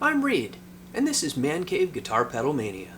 I'm Reed, and this is Man Cave Guitar Pedal Mania.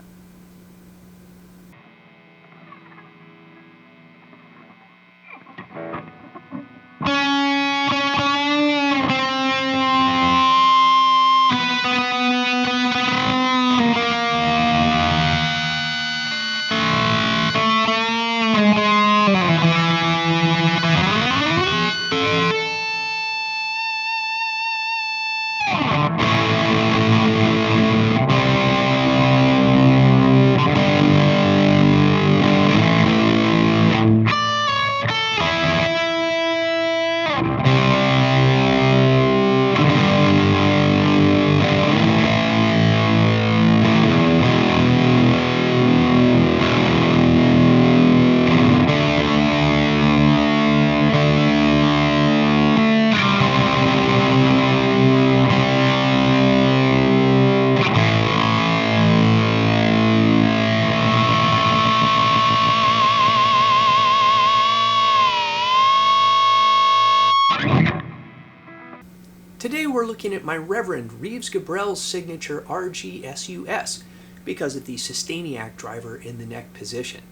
Today we're looking at my Reverend Reeves Gabrels signature RGSUS because of the Sustainiac driver in the neck position.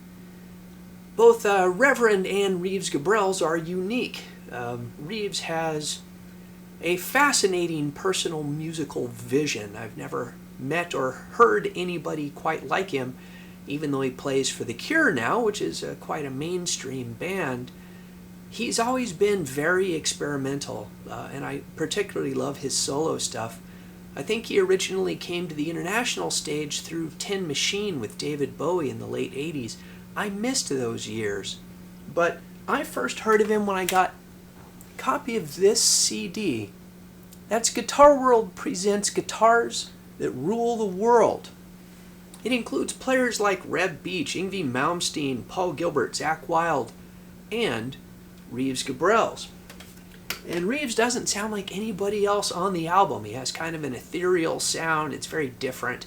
Both Reverend and Reeves Gabrels are unique. Reeves has a fascinating personal musical vision. I've never met or heard anybody quite like him, even though he plays for The Cure now, which is quite a mainstream band. He's always been very experimental, and I particularly love his solo stuff. I think he originally came to the international stage through Tin Machine with David Bowie in the late 80s. I missed those years, but I first heard of him when I got a copy of this CD. That's Guitar World Presents Guitars That Rule the World. It includes players like Reb Beach, Yngwie Malmsteen, Paul Gilbert, Zakk Wylde, and Reeves Gabrels. And Reeves doesn't sound like anybody else on the album. He has kind of an ethereal sound. It's very different.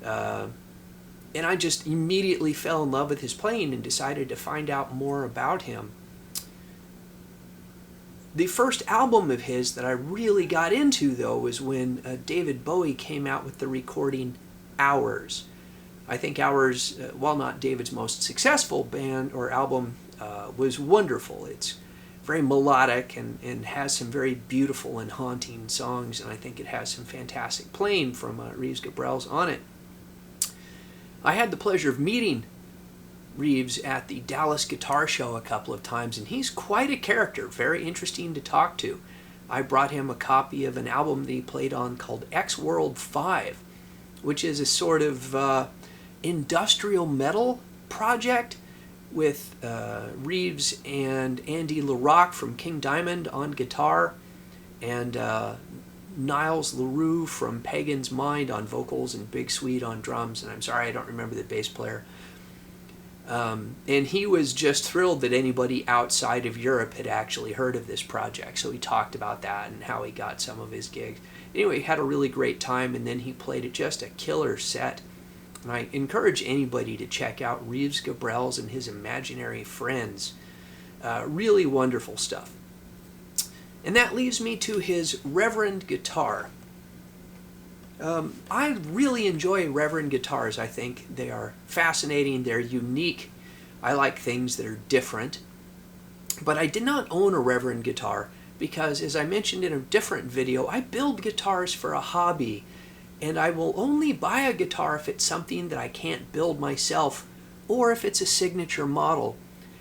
And I just immediately fell in love with his playing and decided to find out more about him. The first album of his that I really got into, though, was when David Bowie came out with the recording Hours. I think Hours, while not David's most successful band or album, was wonderful. It's very melodic and has some very beautiful and haunting songs, and I think it has some fantastic playing from Reeves Gabrels on it. I had the pleasure of meeting Reeves at the Dallas Guitar Show a couple of times, and he's quite a character, very interesting to talk to. I brought him a copy of an album that he played on called X World 5, which is a sort of industrial metal project with Reeves and Andy LaRocque from King Diamond on guitar, and Niles LaRue from Pagan's Mind on vocals, and Big Sweet on drums, and I'm sorry I don't remember the bass player. And he was just thrilled that anybody outside of Europe had actually heard of this project, so he talked about that and how he got some of his gigs. Anyway, he had a really great time, and then he played just a killer set. And I encourage anybody to check out Reeves Gabrels and his Imaginary Friends. Really wonderful stuff. And that leaves me to his Reverend guitar. I really enjoy Reverend guitars. I think they are fascinating. They're unique. I like things that are different. But I did not own a Reverend guitar because, as I mentioned in a different video, I build guitars for a hobby. And I will only buy a guitar if it's something that I can't build myself, or if it's a signature model.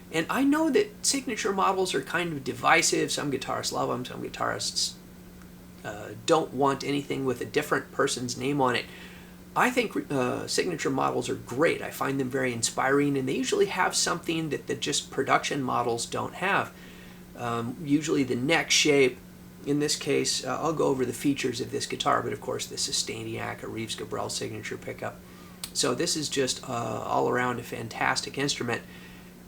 And I know that signature models are kind of divisive. Some guitarists love them, some guitarists don't want anything with a different person's name on it. I think signature models are great. I find them very inspiring, and they usually have something that the just production models don't have. Usually the neck shape. In this case, I'll go over the features of this guitar, but of course the Sustainiac, a Reeves Gabrels signature pickup. So this is just all around a fantastic instrument.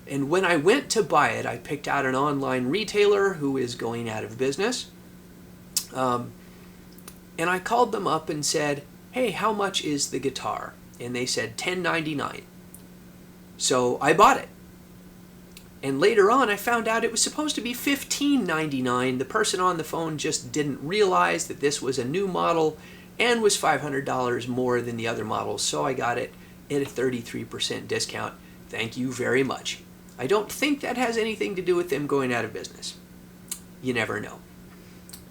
And when I went to buy it, I picked out an online retailer who is going out of business. And I called them up and said, hey, how much is the guitar? And they said $10.99. So I bought it. And later on, I found out it was supposed to be $15.99. The person on the phone just didn't realize that this was a new model, and was $500 more than the other models, so I got it at a 33% discount. Thank you very much. I don't think that has anything to do with them going out of business. You never know.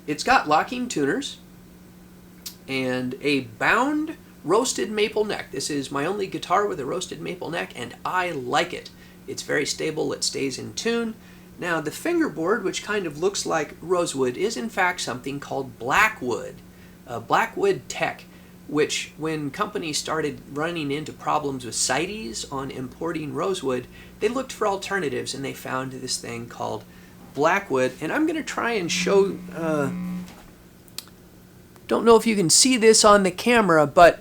It's got locking tuners and a bound roasted maple neck. This is my only guitar with a roasted maple neck, and I like it. It's very stable, it stays in tune. Now the fingerboard, which kind of looks like rosewood, is in fact something called blackwood. Blackwood tech, which when companies started running into problems with CITES on importing rosewood, they looked for alternatives and they found this thing called blackwood. And I'm going to try and show, don't know if you can see this on the camera, but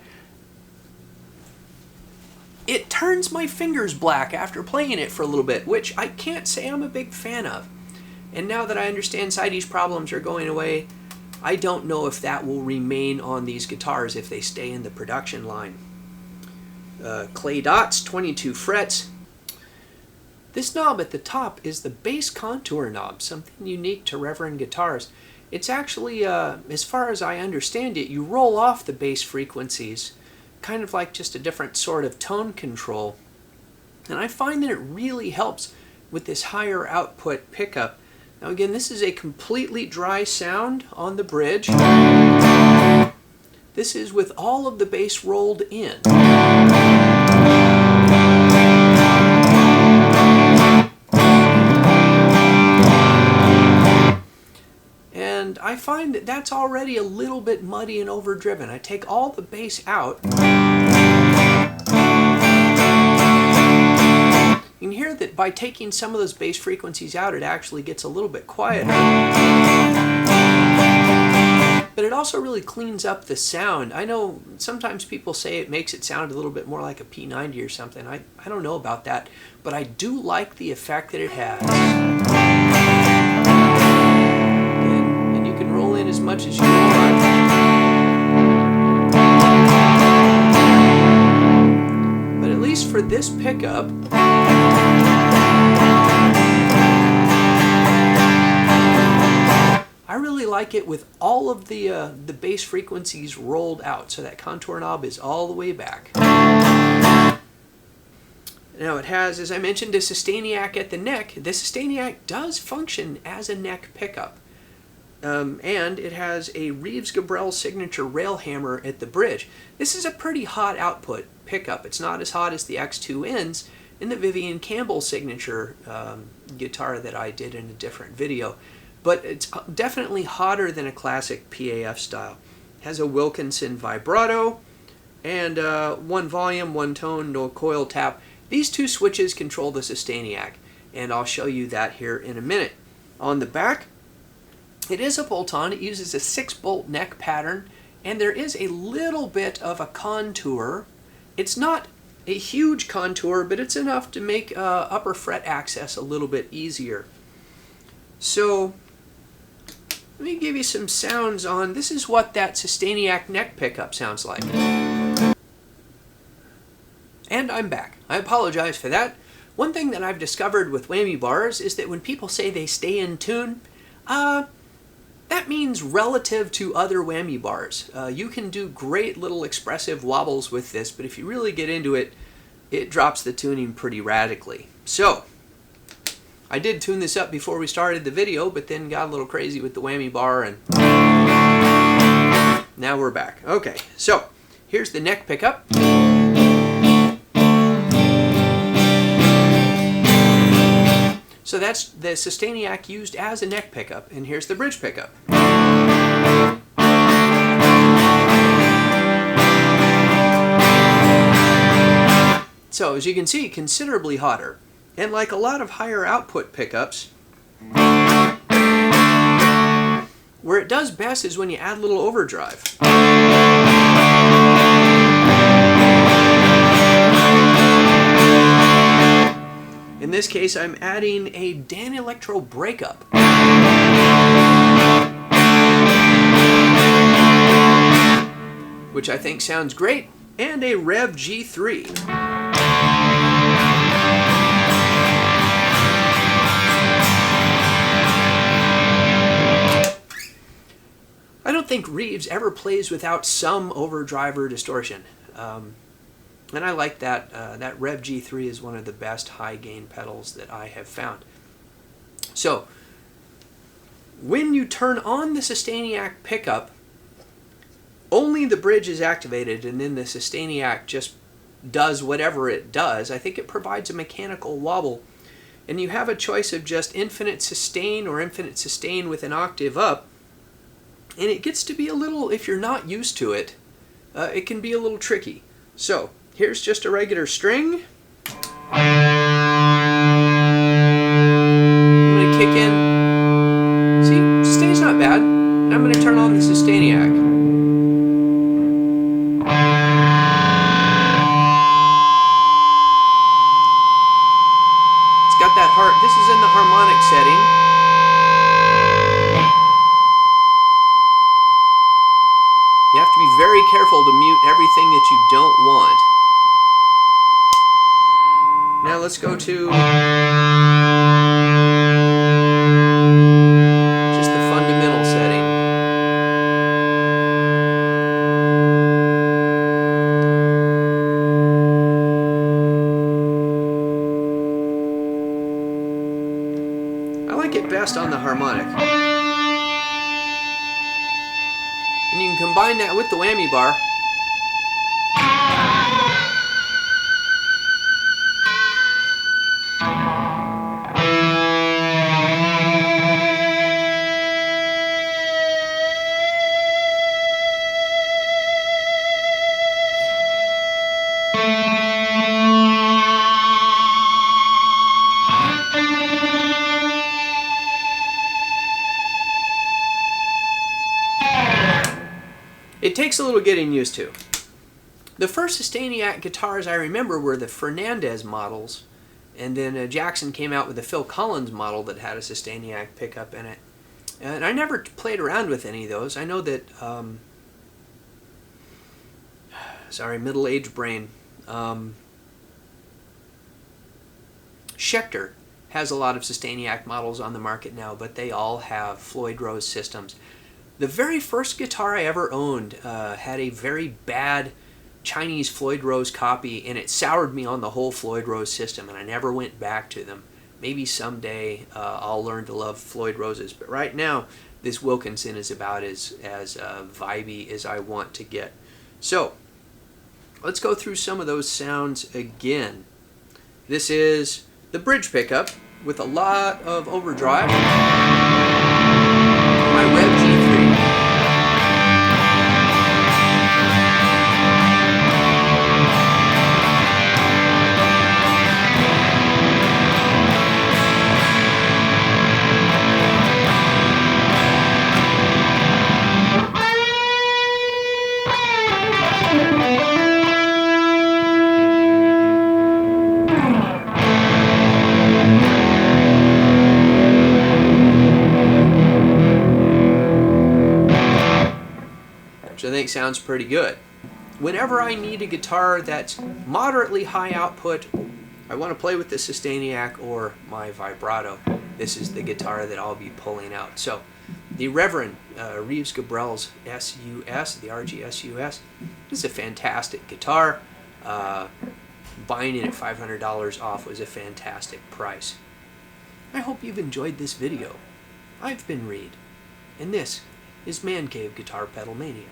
it turns my fingers black after playing it for a little bit, which I can't say I'm a big fan of. And now that I understand CITES problems are going away, I don't know if that will remain on these guitars if they stay in the production line. Clay dots, 22 frets. This knob at the top is the bass contour knob, something unique to Reverend guitars. It's actually, as far as I understand it, you roll off the bass frequencies, kind of like just a different sort of tone control. And I find that it really helps with this higher output pickup. Now again, this is a completely dry sound on the bridge. This is with all of the bass rolled in. And I find that that's already a little bit muddy and overdriven. I take all the bass out. You can hear that by taking some of those bass frequencies out, it actually gets a little bit quieter. But it also really cleans up the sound. I know sometimes people say it makes it sound a little bit more like a P90 or something. I don't know about that, but I do like the effect that it has. And you can roll in as much as you want. But at least for this pickup, I really like it with all of the bass frequencies rolled out, so that contour knob is all the way back. Now it has, as I mentioned, a Sustainiac at the neck. The Sustainiac does function as a neck pickup. And it has a Reeves Gabrels signature rail hammer at the bridge. This is a pretty hot output pickup. It's not as hot as the X2Ns in the Vivian Campbell signature guitar that I did in a different video. But it's definitely hotter than a classic PAF style. It has a Wilkinson vibrato and one volume, one tone, no coil tap. These two switches control the Sustainiac, and I'll show you that here in a minute. On the back, it is a bolt-on. It uses a 6-bolt neck pattern, and there is a little bit of a contour. It's not a huge contour, but it's enough to make upper fret access a little bit easier. So let me give you some sounds on, this is what that Sustainiac neck pickup sounds like. And I'm back. I apologize for that. One thing that I've discovered with whammy bars is that when people say they stay in tune, that means relative to other whammy bars. You can do great little expressive wobbles with this, but if you really get into it, it drops the tuning pretty radically. So, I did tune this up before we started the video, but then got a little crazy with the whammy bar, and now we're back. Okay, so here's the neck pickup. So that's the Sustainiac used as a neck pickup, and here's the bridge pickup. So as you can see, considerably hotter. And like a lot of higher output pickups, where it does best is when you add a little overdrive. In this case, I'm adding a Dan Electro breakup. Which I think sounds great, and a Rev G3. I don't think Reeves ever plays without some overdrive or distortion. And I like that. That Rev G3 is one of the best high gain pedals that I have found. So, when you turn on the Sustainiac pickup, only the bridge is activated, and then the Sustainiac just does whatever it does. I think it provides a mechanical wobble. And you have a choice of just infinite sustain or infinite sustain with an octave up. And it gets to be a little, if you're not used to it, it can be a little tricky. So, here's just a regular string. I'm going to kick in. See, sustain's not bad. I'm going to turn on the Sustainiac. It's got that heart. This is in the harmonic setting. You have to be very careful to mute everything that you don't want. Now let's go to just the fundamental setting. I like it best on the harmonic. And you can combine that with the whammy bar. It takes a little getting used to. The first Sustainiac guitars I remember were the Fernandez models, and then Jackson came out with the Phil Collins model that had a Sustainiac pickup in it. And I never played around with any of those. I know that, sorry, middle-aged brain. Schecter has a lot of Sustainiac models on the market now, but they all have Floyd Rose systems. The very first guitar I ever owned had a very bad Chinese Floyd Rose copy, and it soured me on the whole Floyd Rose system, and I never went back to them. Maybe someday I'll learn to love Floyd Roses, but right now this Wilkinson is about as vibey as I want to get. So let's go through some of those sounds again. This is the bridge pickup with a lot of overdrive. My Rev G3. I think sounds pretty good. Whenever I need a guitar that's moderately high output, I want to play with the Sustainiac or my vibrato, this is the guitar that I'll be pulling out. So the Reverend Reeves Gabrels SUS, the RGSUS, is a fantastic guitar. Buying it at $500 off was a fantastic price. I hope you've enjoyed this video. I've been Reed, and this is Man Cave Guitar Pedal Mania.